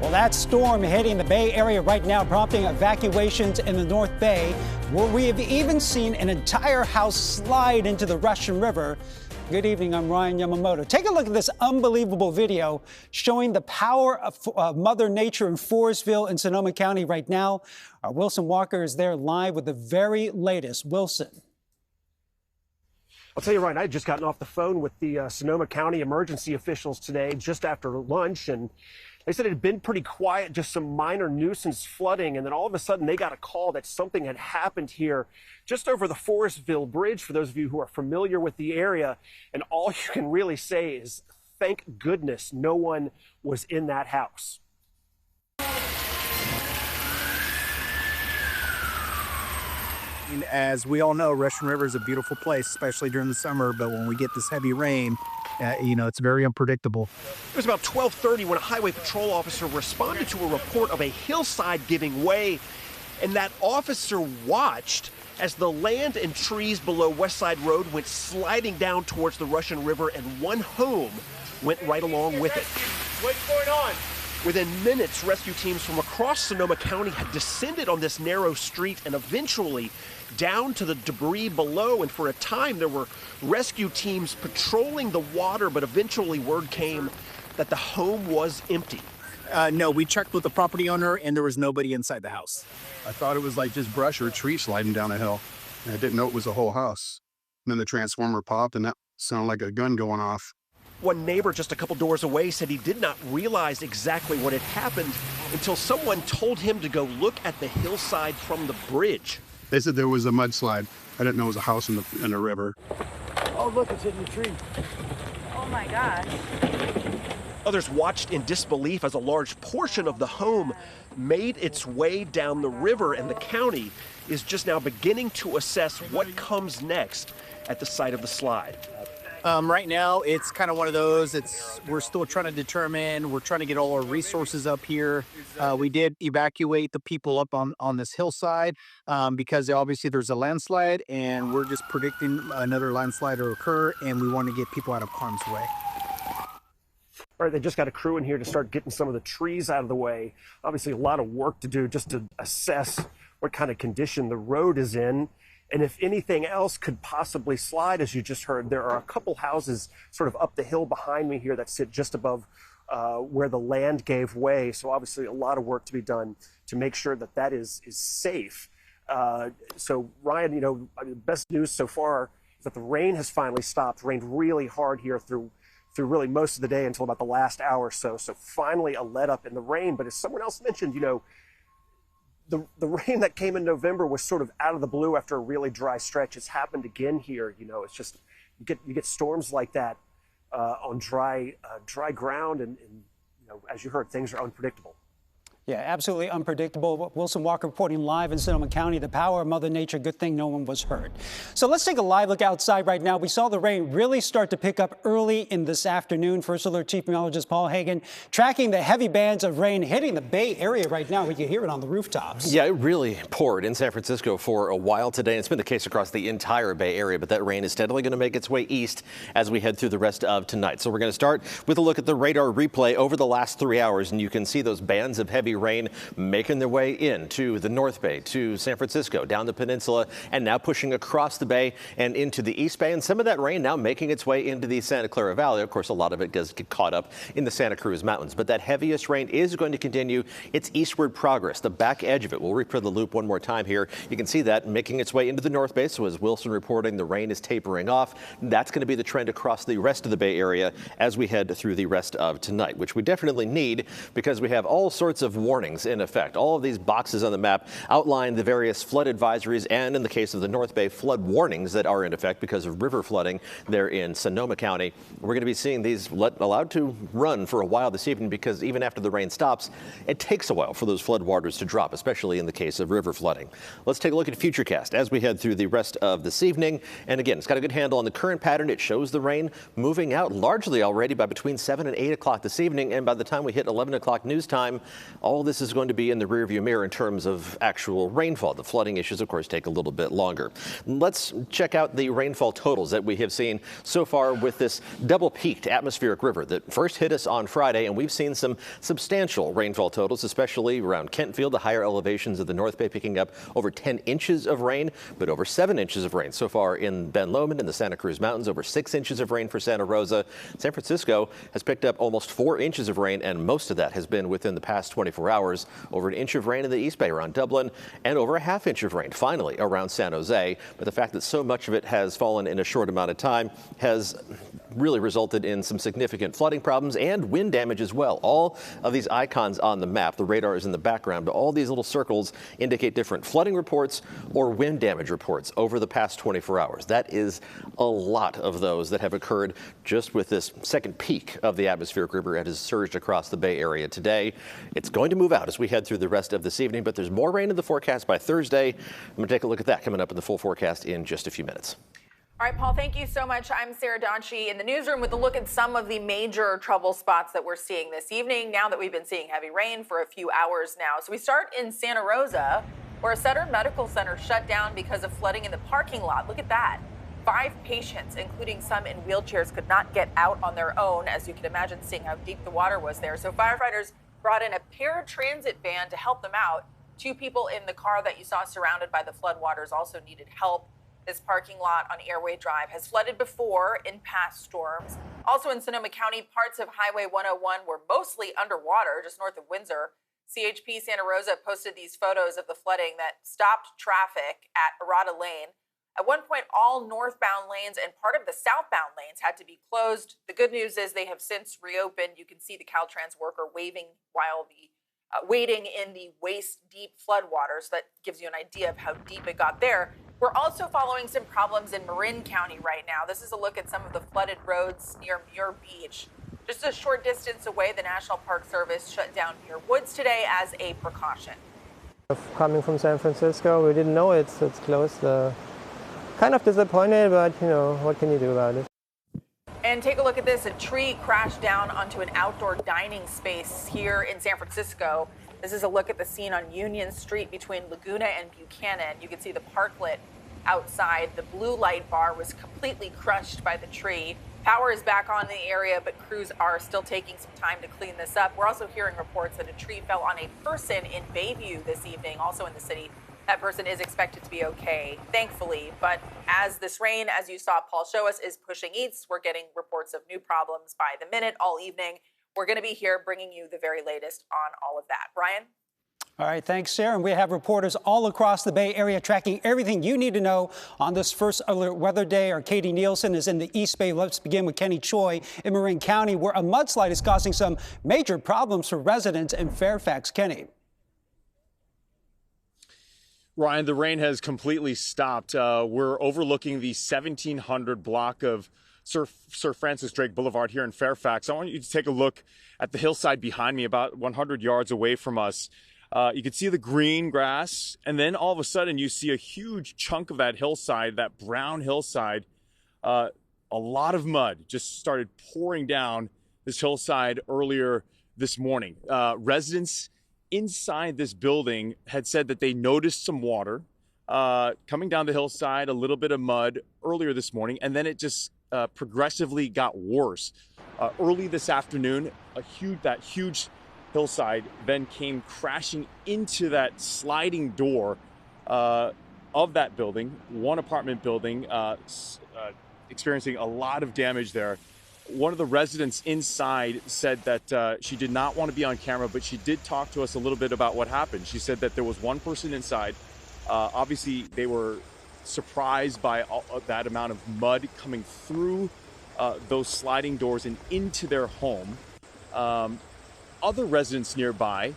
Well, that storm hitting the Bay Area right now, prompting evacuations in the North Bay, where we have even seen an entire house slide into the Russian River. Good evening, I'm Ryan Yamamoto. Take a look at this unbelievable video showing the power of Mother Nature in Forestville in Sonoma County right now. Our Wilson Walker is there live with the very latest. Wilson. I'll tell you right, I had just gotten off the phone with the Sonoma County emergency officials today just after lunch, and they said it had been pretty quiet, just some minor nuisance flooding, and then all of a sudden they got a call that something had happened here just over the Forestville Bridge, for those of you who are familiar with the area, and all you can really say is thank goodness no one was in that house. As we all know, Russian River is a beautiful place, especially during the summer, but when we get this heavy rain, it's very unpredictable. It was about 12:30 when a highway patrol officer responded to a report of a hillside giving way, and that officer watched as the land and trees below West Side Road went sliding down towards the Russian River, and one home went right along with it. What's going on? Within minutes, rescue teams from across Sonoma County had descended on this narrow street and eventually down to the debris below. And for a time, there were rescue teams patrolling the water, but eventually word came that the home was empty. No, we checked with the property owner and there was nobody inside the house. I thought it was like just brush or a tree sliding down a hill. And I didn't know it was a whole house. And then the transformer popped and that sounded like a gun going off. One neighbor just a couple doors away said he did not realize exactly what had happened until someone told him to go look at the hillside from the bridge. They said there was a mudslide. I didn't know it was a house in the river. Oh, look, it's hitting the tree. Oh my gosh. Others watched in disbelief as a large portion of the home made its way down the river, and the county is just now beginning to assess what comes next at the site of the slide. Right now, it's kind of one of those, we're still trying to determine, we're trying to get all our resources up here. We did evacuate the people up on this hillside because obviously there's a landslide and we're just predicting another landslide to occur, and we want to get people out of harm's way. All right, they just got a crew in here to start getting some of the trees out of the way. Obviously a lot of work to do just to assess what kind of condition the road is in. And if anything else could possibly slide, as you just heard, there are a couple houses sort of up the hill behind me here that sit just above where the land gave way. So obviously a lot of work to be done to make sure that that is safe. So Ryan, the best news so far is that the rain has finally stopped. Rained really hard here through really most of the day until about the last hour or so. So finally a let up in the rain. But as someone else mentioned, the rain that came in November was sort of out of the blue after a really dry stretch. It's happened again here. It's just you get storms like that on dry ground, and as you heard, things are unpredictable. Yeah, absolutely unpredictable. Wilson Walker reporting live in Sonoma County. The power of Mother Nature. Good thing no one was hurt. So let's take a live look outside right now. We saw the rain really start to pick up early in this afternoon. First Alert Chief Meteorologist Paul Hagan tracking the heavy bands of rain hitting the Bay Area right now. We can hear it on the rooftops. Yeah, it really poured in San Francisco for a while today. It's been the case across the entire Bay Area, but that rain is steadily going to make its way east as we head through the rest of tonight. So we're going to start with a look at the radar replay over the last 3 hours, and you can see those bands of heavy rain making their way into the North Bay, to San Francisco, down the peninsula, and now pushing across the bay and into the East Bay. And some of that rain now making its way into the Santa Clara Valley. Of course, a lot of it does get caught up in the Santa Cruz Mountains. But that heaviest rain is going to continue its eastward progress. The back edge of it, we'll replay the loop one more time here. You can see that making its way into the North Bay. So as Wilson reporting, the rain is tapering off. That's going to be the trend across the rest of the Bay Area as we head through the rest of tonight, which we definitely need because we have all sorts of warnings in effect. All of these boxes on the map outline the various flood advisories and, in the case of the North Bay, flood warnings that are in effect because of river flooding there in Sonoma County. We're going to be seeing these allowed to run for a while this evening because even after the rain stops, it takes a while for those flood waters to drop, especially in the case of river flooding. Let's take a look at Futurecast as we head through the rest of this evening. And again, it's got a good handle on the current pattern. It shows the rain moving out largely already by between 7 and 8 o'clock this evening. And by the time we hit 11 o'clock news time, all all this is going to be in the rearview mirror in terms of actual rainfall. The flooding issues, of course, take a little bit longer. Let's check out the rainfall totals that we have seen so far with this double-peaked atmospheric river that first hit us on Friday, and we've seen some substantial rainfall totals, especially around Kentfield, the higher elevations of the North Bay, picking up over 10 inches of rain, but over 7 inches of rain so far in Ben Lomond and the Santa Cruz Mountains, over 6 inches of rain for Santa Rosa. San Francisco has picked up almost 4 inches of rain, and most of that has been within the past 24 hours. Over an inch of rain in the East Bay around Dublin, and over a half inch of rain finally around San Jose. But the fact that so much of it has fallen in a short amount of time has really resulted in some significant flooding problems and wind damage as well. All of these icons on the map, the radar is in the background, but all these little circles indicate different flooding reports or wind damage reports over the past 24 hours. That is a lot of those that have occurred just with this second peak of the atmospheric river. It has surged across the Bay Area today. It's going to move out as we head through the rest of this evening, but there's more rain in the forecast by Thursday. I'm going to take a look at that coming up in the full forecast in just a few minutes. All right, Paul, thank you so much. I'm Sarah Donchi in the newsroom with a look at some of the major trouble spots that we're seeing this evening, now that we've been seeing heavy rain for a few hours now. So we start in Santa Rosa, where a Sutter Medical Center shut down because of flooding in the parking lot. Look at that. 5 patients, including some in wheelchairs, could not get out on their own, as you can imagine, seeing how deep the water was there. So firefighters brought in a paratransit van to help them out. 2 people in the car that you saw surrounded by the floodwaters also needed help. This parking lot on Airway Drive has flooded before in past storms. Also in Sonoma County, parts of Highway 101 were mostly underwater, just north of Windsor. CHP Santa Rosa posted these photos of the flooding that stopped traffic at Arata Lane. At one point, all northbound lanes and part of the southbound lanes had to be closed. The good news is they have since reopened. You can see the Caltrans worker waving while wading in the waist-deep floodwaters. That gives you an idea of how deep it got there. We're also following some problems in Marin County right now. This is a look at some of the flooded roads near Muir Beach. Just a short distance away, the National Park Service shut down Muir Woods today as a precaution. Coming from San Francisco, we didn't know it's closed. Kind of disappointed, but what can you do about it? And take a look at this. A tree crashed down onto an outdoor dining space here in San Francisco. This is a look at the scene on Union Street between Laguna and Buchanan. You can see the parklet outside. The blue light bar was completely crushed by the tree. Power is back on in the area, but crews are still taking some time to clean this up. We're also hearing reports that a tree fell on a person in Bayview this evening, also in the city. That person is expected to be okay, thankfully. But as this rain, as you saw Paul show us, is pushing east, we're getting reports of new problems by the minute all evening. We're going to be here bringing you the very latest on all of that. Brian? All right, thanks, Sarah. And we have reporters all across the Bay Area tracking everything you need to know on this first alert weather day. Our Katie Nielsen is in the East Bay. Let's begin with Kenny Choi in Marin County, where a mudslide is causing some major problems for residents in Fairfax. Kenny. Ryan, the rain has completely stopped. We're overlooking the 1700 block of Sir Francis Drake Boulevard here in Fairfax. I want you to take a look at the hillside behind me, about 100 yards away from us. You can see the green grass, and then all of a sudden you see a huge chunk of that hillside, that brown hillside. A lot of mud just started pouring down this hillside earlier this morning. Residents inside this building had said that they noticed some water coming down the hillside, a little bit of mud earlier this morning, and then it just progressively got worse. Early this afternoon, that huge hillside then came crashing into that sliding door of that building, one apartment building, experiencing a lot of damage there. One of the residents inside said that she did not want to be on camera, but she did talk to us a little bit about what happened. She said that there was one person inside. Obviously, they were surprised by that amount of mud coming through those sliding doors and into their home. Other residents nearby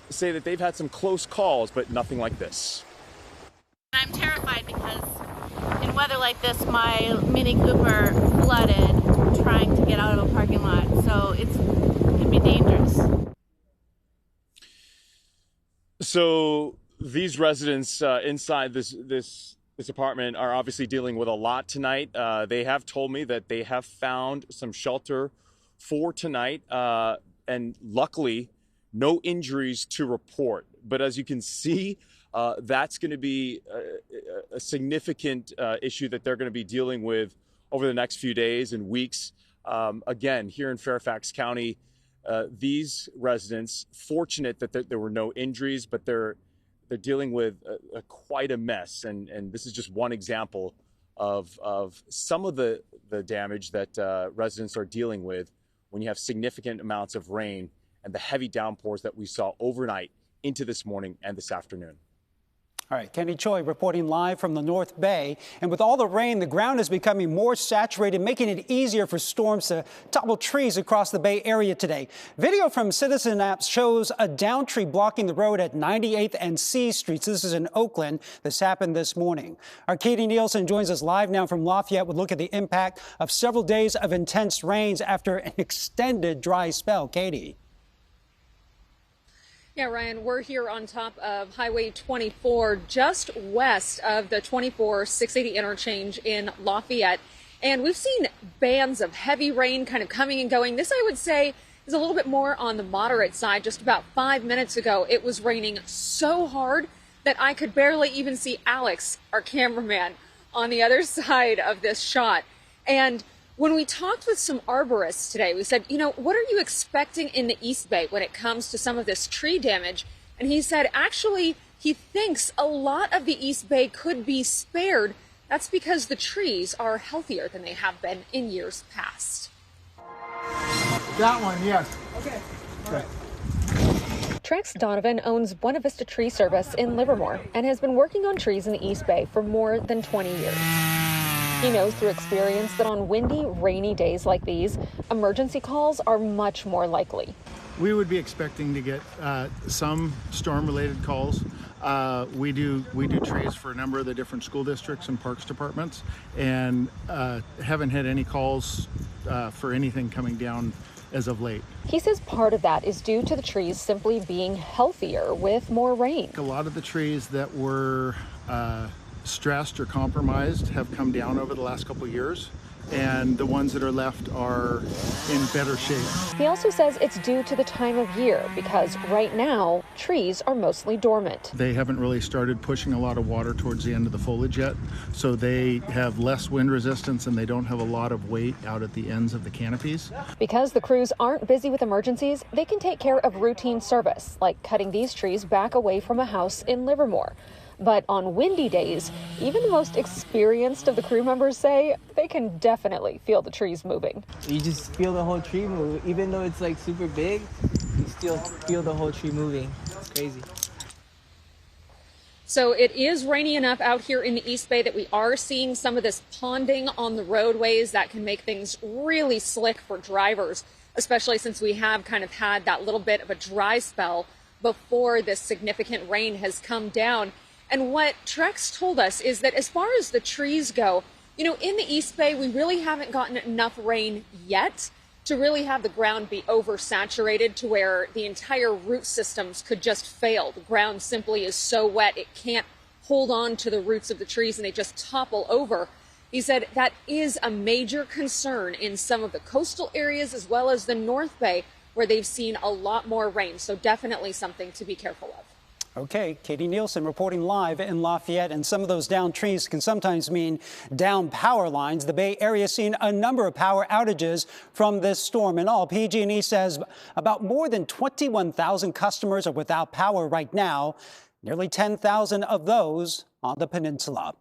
say that they've had some close calls, but nothing like this. I'm terrified because in weather like this, my Mini Cooper flooded trying to get out of a parking lot, so it can be dangerous. So these residents inside this apartment are obviously dealing with a lot tonight. They have told me that they have found some shelter for tonight, and luckily no injuries to report. But as you can see, that's going to be a significant issue that they're going to be dealing with over the next few days and weeks. Again, here in Fairfax County, these residents, fortunate that there were no injuries, but they're dealing with quite a mess. And this is just one example of some of the damage that residents are dealing with when you have significant amounts of rain and the heavy downpours that we saw overnight into this morning and this afternoon. All right, Kenny Choi reporting live from the North Bay. And with all the rain, the ground is becoming more saturated, making it easier for storms to topple trees across the Bay Area today. Video from Citizen Apps shows a downed tree blocking the road at 98th and C Streets. This is in Oakland. This happened this morning. Our Katie Nielsen joins us live now from Lafayette with a look at the impact of several days of intense rains after an extended dry spell. Katie. Yeah, Ryan, we're here on top of Highway 24, just west of the 24-680 interchange in Lafayette. And we've seen bands of heavy rain kind of coming and going. This, I would say, is a little bit more on the moderate side. Just about 5 minutes ago, it was raining so hard that I could barely even see Alex, our cameraman, on the other side of this shot. And when we talked with some arborists today, we said, you know, what are you expecting in the East Bay when it comes to some of this tree damage? And he said, actually, he thinks a lot of the East Bay could be spared. That's because the trees are healthier than they have been in years past. That one, yes. Okay. Right. Trex Donovan owns Buena Vista Tree Service in Livermore and has been working on trees in the East Bay for more than 20 years. He knows through experience that on windy, rainy days like these, emergency calls are much more likely. We would be expecting to get some storm-related calls. We do trees for a number of the different school districts and parks departments, and haven't had any calls for anything coming down as of late. He says part of that is due to the trees simply being healthier with more rain. A lot of the trees that were stressed or compromised have come down over the last couple of years, and the ones that are left are in better shape. He also says it's due to the time of year because right now trees are mostly dormant. They haven't really started pushing a lot of water towards the end of the foliage yet, so they have less wind resistance and they don't have a lot of weight out at the ends of the canopies. Because the crews aren't busy with emergencies, they can take care of routine service like cutting these trees back away from a house in Livermore. But on windy days, even the most experienced of the crew members say they can definitely feel the trees moving. You just feel the whole tree move. Even though it's like super big, you still feel the whole tree moving. It's crazy. So it is rainy enough out here in the East Bay that we are seeing some of this ponding on the roadways that can make things really slick for drivers, especially since we have kind of had that little bit of a dry spell before this significant rain has come down. And what Trex told us is that as far as the trees go, you know, in the East Bay, we really haven't gotten enough rain yet to really have the ground be oversaturated to where the entire root systems could just fail. The ground simply is so wet, it can't hold on to the roots of the trees and they just topple over. He said that is a major concern in some of the coastal areas as well as the North Bay, where they've seen a lot more rain. So definitely something to be careful of. Okay, Katie Nielsen reporting live in Lafayette, and some of those downed trees can sometimes mean down power lines. The Bay Area has seen a number of power outages from this storm. In all, PG&E says about more than 21,000 customers are without power right now, nearly 10,000 of those on the peninsula.